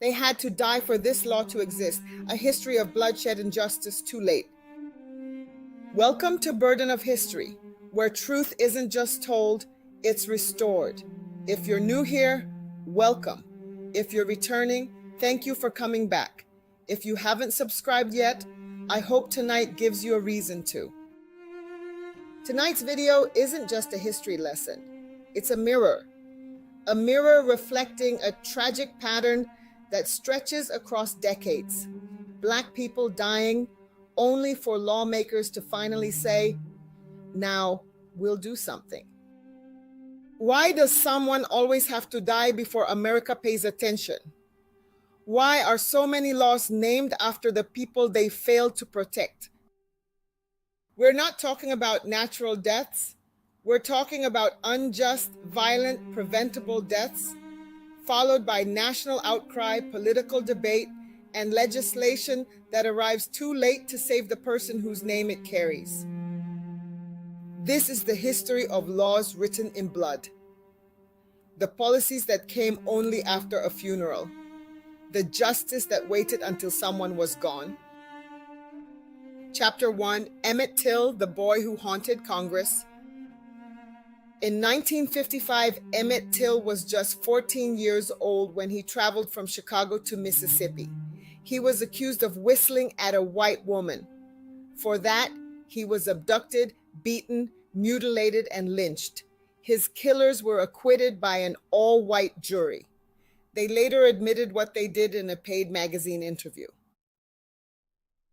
They had to die for this law to exist, a history of bloodshed and justice too late. Welcome to Burden of History, where truth isn't just told, it's restored. If you're new here, welcome. If you're returning, thank you for coming back. If you haven't subscribed yet, I hope tonight gives you a reason to. Tonight's video isn't just a history lesson. It's a mirror reflecting a tragic pattern that stretches across decades. Black people dying only for lawmakers to finally say, now we'll do something. Why does someone always have to die before America pays attention? Why are so many laws named after the people they failed to protect? We're not talking about natural deaths. We're talking about unjust, violent, preventable deaths, followed by national outcry, political debate, and legislation that arrives too late to save the person whose name it carries. This is the history of laws written in blood. The policies that came only after a funeral. The justice that waited until someone was gone. Chapter 1, Emmett Till, the boy who haunted Congress. In 1955, Emmett Till was just 14 years old when he traveled from Chicago to Mississippi. He was accused of whistling at a white woman. For that, he was abducted, beaten, mutilated, and lynched. His killers were acquitted by an all-white jury. They later admitted what they did in a paid magazine interview.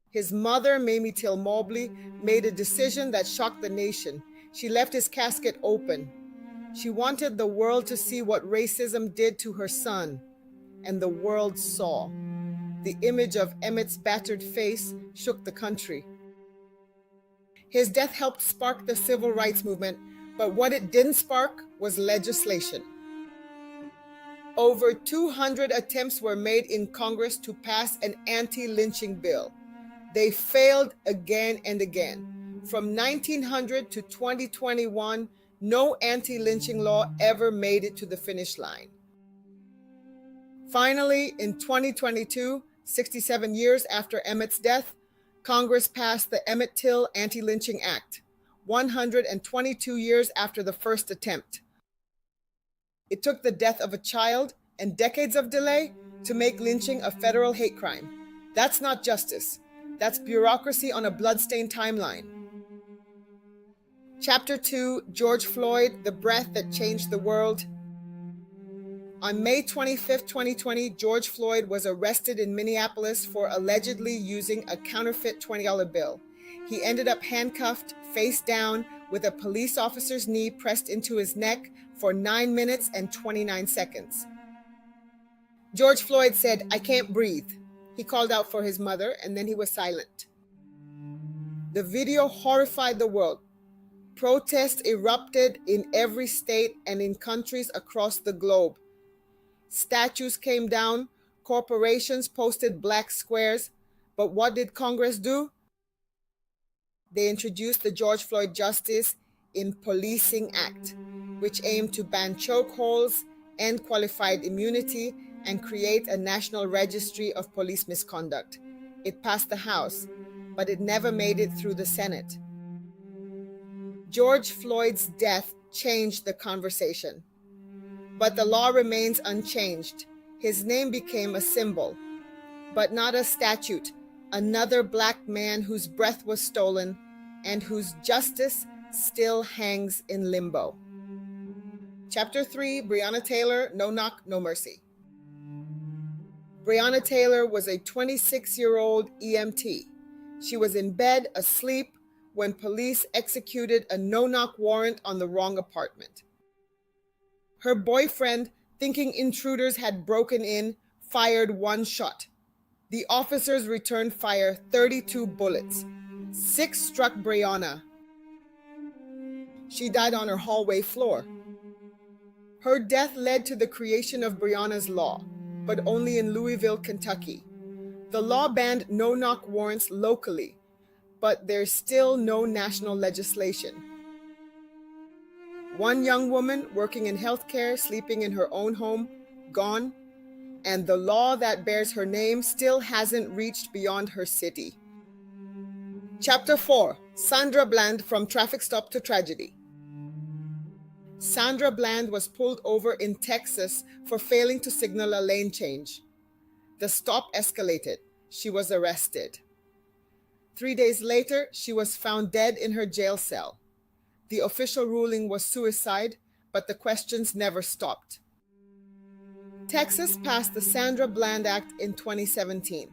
His mother, Mamie Till Mobley, made a decision that shocked the nation. She left his casket open. She wanted the world to see what racism did to her son, and the world saw. The image of Emmett's battered face shook the country. His death helped spark the civil rights movement, but what it didn't spark was legislation. Over 200 attempts were made in Congress to pass an anti-lynching bill. They failed again and again. From 1900 to 2021, no anti-lynching law ever made it to the finish line. Finally, in 2022, 67 years after Emmett's death, Congress passed the Emmett Till Anti-Lynching Act, 122 years after the first attempt. It took the death of a child and decades of delay to make lynching a federal hate crime. That's not justice. That's bureaucracy on a bloodstained timeline. Chapter 2, George Floyd, the breath that changed the world. On May 25, 2020, George Floyd was arrested in Minneapolis for allegedly using a counterfeit $20 bill. He ended up handcuffed, face down, with a police officer's knee pressed into his neck for 9 minutes and 29 seconds. George Floyd said, "I can't breathe." He called out for his mother, and then he was silent. The video horrified the world. Protests erupted in every state and in countries across the globe. Statues came down, corporations posted black squares, but what did Congress do? They introduced the George Floyd Justice in Policing Act, which aimed to ban chokeholds, end qualified immunity, and create a national registry of police misconduct. It passed the House, but it never made it through the Senate. George Floyd's death changed the conversation, but the law remains unchanged. His name became a symbol, but not a statute. Another black man whose breath was stolen and whose justice still hangs in limbo. Chapter 3, Breonna Taylor, No Knock, No Mercy. Breonna Taylor was a 26-year-old EMT. She was in bed, asleep, when police executed a no-knock warrant on the wrong apartment. Her boyfriend, thinking intruders had broken in, fired one shot. The officers returned fire 32 bullets. 6 struck Breonna. She died on her hallway floor. Her death led to the creation of Breonna's Law, but only in Louisville, Kentucky. The law banned no-knock warrants locally, but there's still no national legislation. One young woman working in healthcare, sleeping in her own home, gone, and the law that bears her name still hasn't reached beyond her city. Chapter 4. Sandra Bland from Traffic Stop to Tragedy. Sandra Bland was pulled over in Texas for failing to signal a lane change. The stop escalated. She was arrested. 3 days later, she was found dead in her jail cell. The official ruling was suicide, but the questions never stopped. Texas passed the Sandra Bland Act in 2017.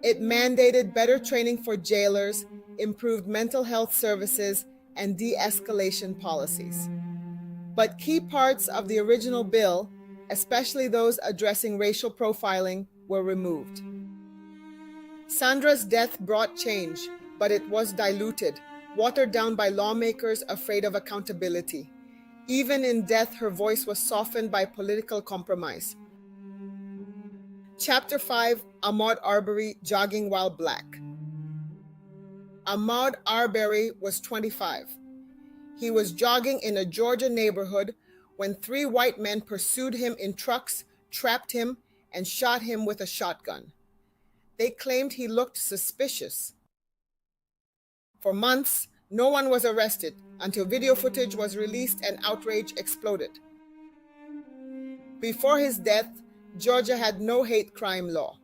It mandated better training for jailers, improved mental health services, and de-escalation policies. But key parts of the original bill, especially those addressing racial profiling, were removed. Sandra's death brought change, but it was diluted, watered down by lawmakers afraid of accountability. Even in death, her voice was softened by political compromise. Chapter 5. Ahmaud Arbery jogging while black. Ahmaud Arbery was 25. He was jogging in a Georgia neighborhood when 3 white men pursued him in trucks, trapped him, and shot him with a shotgun. They claimed he looked suspicious. For months, no one was arrested until video footage was released and outrage exploded. Before his death, Georgia had no hate crime law.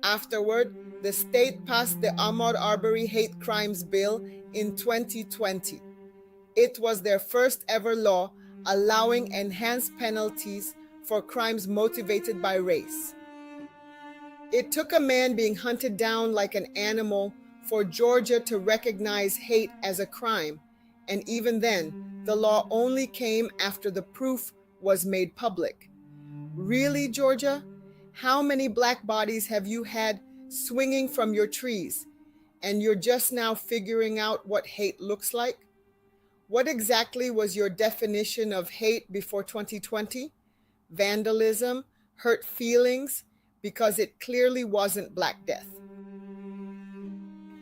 Afterward, the state passed the Ahmaud Arbery Hate Crimes Bill in 2020. It was their first ever law allowing enhanced penalties for crimes motivated by race. It took a man being hunted down like an animal for Georgia to recognize hate as a crime, and even then, the law only came after the proof was made public. Really, Georgia? How many black bodies have you had swinging from your trees, and you're just now figuring out what hate looks like? What exactly was your definition of hate before 2020? Vandalism, hurt feelings, because it clearly wasn't Black Death.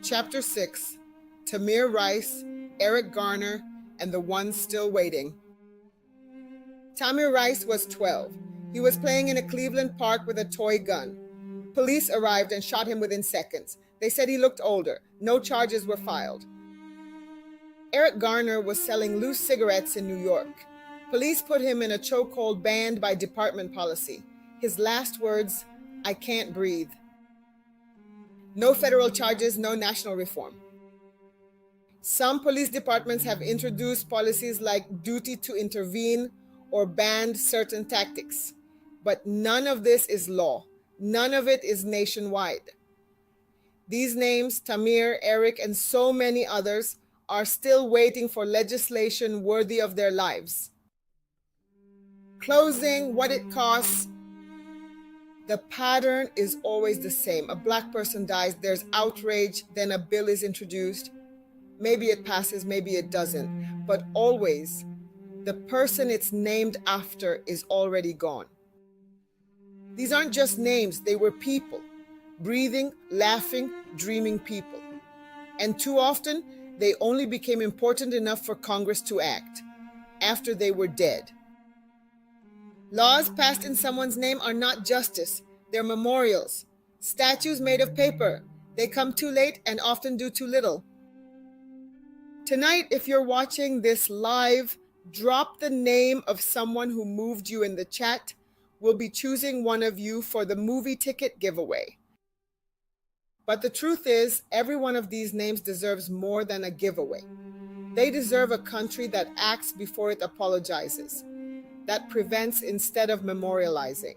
Chapter 6. Tamir Rice, Eric Garner, and the Ones Still Waiting. Tamir Rice was 12. He was playing in a Cleveland park with a toy gun. Police arrived and shot him within seconds. They said he looked older. No charges were filed. Eric Garner was selling loose cigarettes in New York. Police put him in a chokehold banned by department policy. His last words, "I can't breathe." No federal charges, no national reform. Some police departments have introduced policies like duty to intervene or banned certain tactics. But none of this is law. None of it is nationwide. These names, Tamir, Eric, and so many others, are still waiting for legislation worthy of their lives. Closing, what it costs. The pattern is always the same. A black person dies, there's outrage, then a bill is introduced. Maybe it passes, maybe it doesn't. But always, the person it's named after is already gone. These aren't just names, they were people. Breathing, laughing, dreaming people. And too often, they only became important enough for Congress to act after they were dead. Laws passed in someone's name are not justice, they're memorials. Statues made of paper. They come too late and often do too little. Tonight, if you're watching this live, drop the name of someone who moved you in the chat. We'll be choosing one of you for the movie ticket giveaway. But the truth is, every one of these names deserves more than a giveaway. They deserve a country that acts before it apologizes, that prevents instead of memorializing.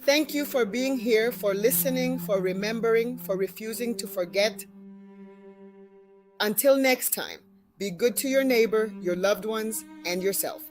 Thank you for being here, for listening, for remembering, for refusing to forget. Until next time, be good to your neighbor, your loved ones, and yourself.